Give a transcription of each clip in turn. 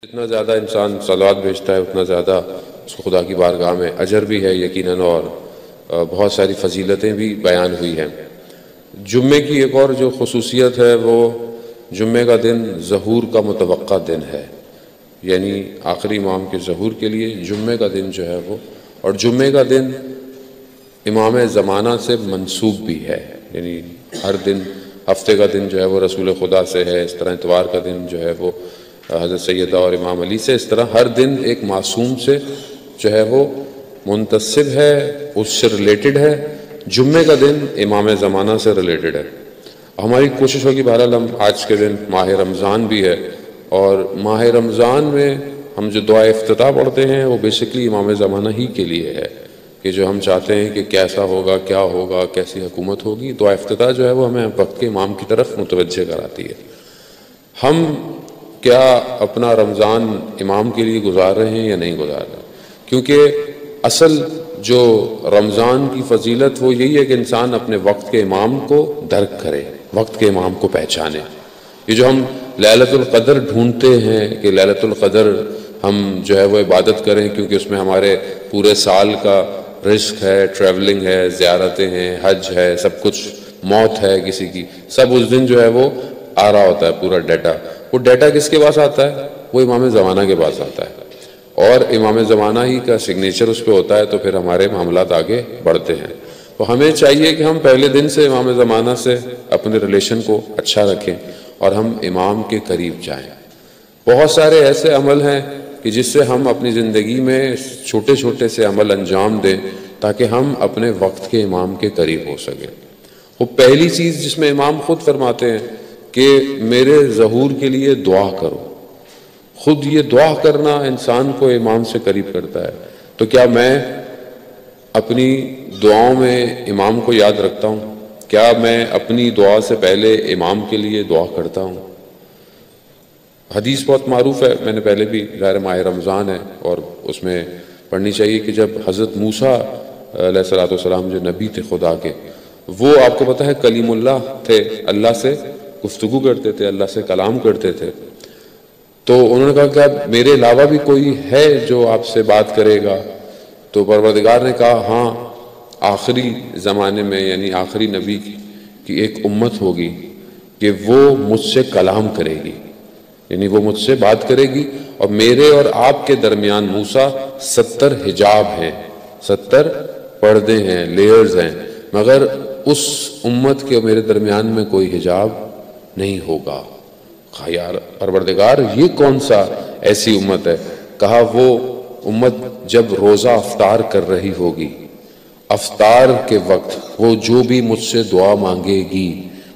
جتنا زیادہ انسان صلوات بھیجتا ہے اتنا زیادہ اس کو خدا کی بارگاہ میں اجر بھی ہے یقیناً، اور بہت ساری فضیلتیں بھی بیان ہوئی ہیں۔ جمعے کی ایک اور جو خصوصیت ہے وہ جمعے کا دن ظہور کا متوقع دن ہے، یعنی آخری امام کے ظہور کے لیے جمعے کا دن جو ہے وہ، اور جمعے کا دن امام زمانہ سے منسوب بھی ہے، یعنی ہر دن ہفتے کا دن جو ہے وہ رسول خدا سے ہے، اس طرح اتوار کا دن جو ہے وہ حضرت سیدہ اور امام علی سے، اس طرح ہر دن ایک معصوم سے جو ہے وہ منتسب ہے، اس سے ریلیٹڈ ہے۔ جمعے کا دن امام زمانہ سے ریلیٹڈ ہے۔ ہماری کوشش ہوگی بہرحال ہم آج کے دن ماہ رمضان بھی ہے، اور ماہ رمضان میں ہم جو دعا افتتاح پڑھتے ہیں وہ بیسکلی امام زمانہ ہی کے لیے ہے، کہ جو ہم چاہتے ہیں کہ کیسا ہوگا، کیا ہوگا، کیسی حکومت ہوگی، دعا افتتاح جو ہے وہ ہمیں وقت کے امام کی طرف متوجہ کراتی ہے۔ ہم کیا اپنا رمضان امام کے لیے گزار رہے ہیں یا نہیں گزار رہے؟ کیونکہ اصل جو رمضان کی فضیلت وہ یہی ہے کہ انسان اپنے وقت کے امام کو درک کرے، وقت کے امام کو پہچانے۔ یہ جو ہم لیلۃ القدر ڈھونڈتے ہیں کہ لیلۃ القدر ہم جو ہے وہ عبادت کریں، کیونکہ اس میں ہمارے پورے سال کا رزق ہے، ٹریولنگ ہے، زیارتیں ہیں، حج ہے، سب کچھ، موت ہے کسی کی، سب اس دن جو ہے وہ آ رہا ہوتا ہے پورا ڈیٹا۔ وہ ڈیٹا کس کے پاس آتا ہے؟ وہ امام زمانہ کے پاس آتا ہے، اور امام زمانہ ہی کا سگنیچر اس پہ ہوتا ہے، تو پھر ہمارے معاملات آگے بڑھتے ہیں۔ تو ہمیں چاہیے کہ ہم پہلے دن سے امام زمانہ سے اپنے ریلیشن کو اچھا رکھیں اور ہم امام کے قریب جائیں۔ بہت سارے ایسے عمل ہیں کہ جس سے ہم اپنی زندگی میں چھوٹے چھوٹے سے عمل انجام دیں تاکہ ہم اپنے وقت کے امام کے قریب ہو سکیں۔ وہ پہلی چیز جس میں امام خود فرماتے ہیں کہ میرے ظہور کے لیے دعا کرو۔ خود یہ دعا کرنا انسان کو امام سے قریب کرتا ہے۔ تو کیا میں اپنی دعاؤں میں امام کو یاد رکھتا ہوں؟ کیا میں اپنی دعا سے پہلے امام کے لیے دعا کرتا ہوں؟ حدیث بہت معروف ہے، میں نے پہلے بھی، ظاہر ماہ رمضان ہے اور اس میں پڑھنی چاہیے، کہ جب حضرت موسیٰ علیہ السلام جو نبی تھے خدا کے، وہ آپ کو پتہ ہے کلیم اللہ تھے، اللہ سے گفتگو کرتے تھے، اللہ سے کلام کرتے تھے۔ تو انہوں نے کہا کہ میرے علاوہ بھی کوئی ہے جو آپ سے بات کرے گا؟ تو پروردگار نے کہا ہاں، آخری زمانے میں یعنی آخری نبی کی ایک امت ہوگی کہ وہ مجھ سے کلام کرے گی، یعنی وہ مجھ سے بات کرے گی، اور میرے اور آپ کے درمیان موسیٰ 70 حجاب ہیں، 70 پردے ہیں، لیئرز ہیں، مگر اس امت کے میرے درمیان میں کوئی حجاب نہیں ہوگا۔ کہا یار پروردگار یہ کون سا ایسی امت ہے؟ کہا وہ امت جب روزہ افطار کر رہی ہوگی، افطار کے وقت وہ جو بھی مجھ سے دعا مانگے گی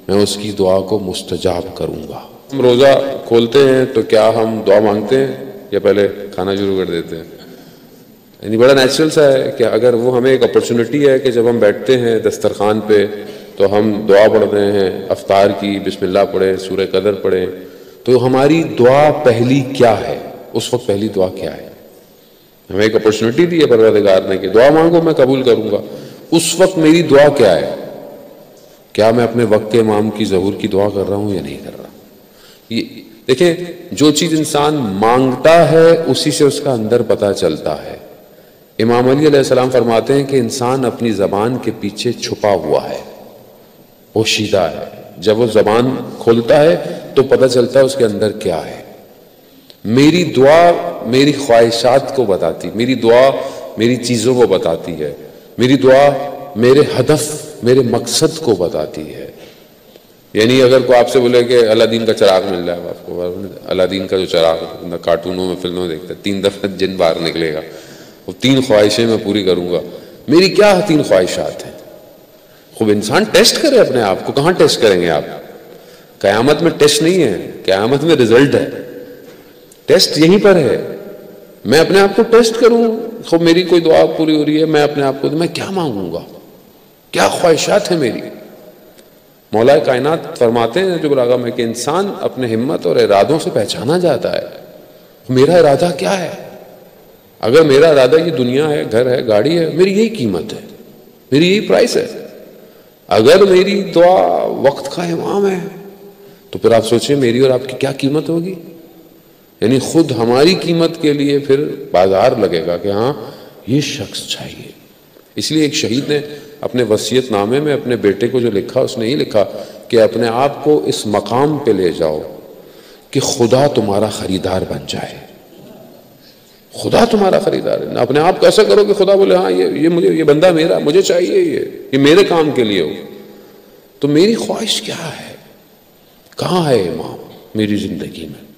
میں اس کی دعا کو مستجاب کروں گا۔ ہم روزہ کھولتے ہیں تو کیا ہم دعا مانگتے ہیں یا پہلے کھانا شروع کر دیتے ہیں؟ یعنی بڑا نیچرل سا ہے کہ اگر وہ ہمیں ایک اپرچونٹی ہے کہ جب ہم بیٹھتے ہیں دسترخوان پہ تو ہم دعا پڑھ رہے ہیں افطار کی، بسم اللہ پڑھیں، سورہ قدر پڑھیں، تو ہماری دعا پہلی کیا ہے؟ اس وقت پہلی دعا کیا ہے؟ ہمیں ایک اپرچونٹی دی ہے پروردگار نے کہ دعا مانگو میں قبول کروں گا، اس وقت میری دعا کیا ہے؟ کیا میں اپنے وقت کے امام کی ظہور کی دعا کر رہا ہوں یا نہیں کر رہا؟ یہ دیکھیں، جو چیز انسان مانگتا ہے اسی سے اس کا اندر پتہ چلتا ہے۔ امام علی علیہ السلام فرماتے ہیں کہ انسان اپنی زبان کے پیچھے چھپا ہوا ہے، پوشیدہ ہے، جب وہ زبان کھولتا ہے تو پتہ چلتا ہے اس کے اندر کیا ہے۔ میری دعا میری خواہشات کو بتاتی، میری دعا میری چیزوں کو بتاتی ہے، میری دعا میرے ہدف، میرے مقصد کو بتاتی ہے۔ یعنی اگر کوئی آپ سے بولے کہ الادین کا چراغ مل جائے، آپ کو الادین کا جو چراغ کارٹونوں میں فلموں میں دیکھتے ہیں، 3 دفعہ جن باہر نکلے گا، وہ 3 خواہشیں میں پوری کروں گا۔ میری کیا 3 خواہشات ہیں؟ خوب انسان ٹیسٹ کرے اپنے آپ کو۔ کہاں ٹیسٹ کریں گے آپ؟ قیامت میں ٹیسٹ نہیں ہے، قیامت میں رزلٹ ہے، ٹیسٹ یہیں پر ہے۔ میں اپنے آپ کو ٹیسٹ کروں، خوب میری کوئی دعا پوری ہو رہی ہے، میں اپنے آپ کو میں کیا مانگوں گا، کیا خواہشات ہیں میری؟ مولا کائنات فرماتے ہیں جو بلاغہ میں کہ انسان اپنے ہمت اور ارادوں سے پہچانا جاتا ہے۔ میرا ارادہ کیا ہے؟ اگر میرا ارادہ یہ دنیا ہے، گھر ہے، گاڑی ہے، میری یہی قیمت ہے، میری یہی پرائس ہے۔ اگر میری دعا وقت کا امام ہے تو پھر آپ سوچیں میری اور آپ کی کیا قیمت ہوگی؟ یعنی خود ہماری قیمت کے لیے پھر بازار لگے گا کہ ہاں یہ شخص چاہیے. اس لیے ایک شہید نے اپنے وصیت نامے میں اپنے بیٹے کو جو لکھا، اس نے یہ لکھا کہ اپنے آپ کو اس مقام پہ لے جاؤ کہ خدا تمہارا خریدار بن جائے. خدا تمہارا خریدار ہے. اپنے آپ کو ایسا کرو کہ خدا بولے ہاں یہ بندہ میرا، مجھے چاہیے، یہ میرے کام کے لیے ہو. تو میری خواہش کیا ہے؟ کہاں ہے امام میری زندگی میں؟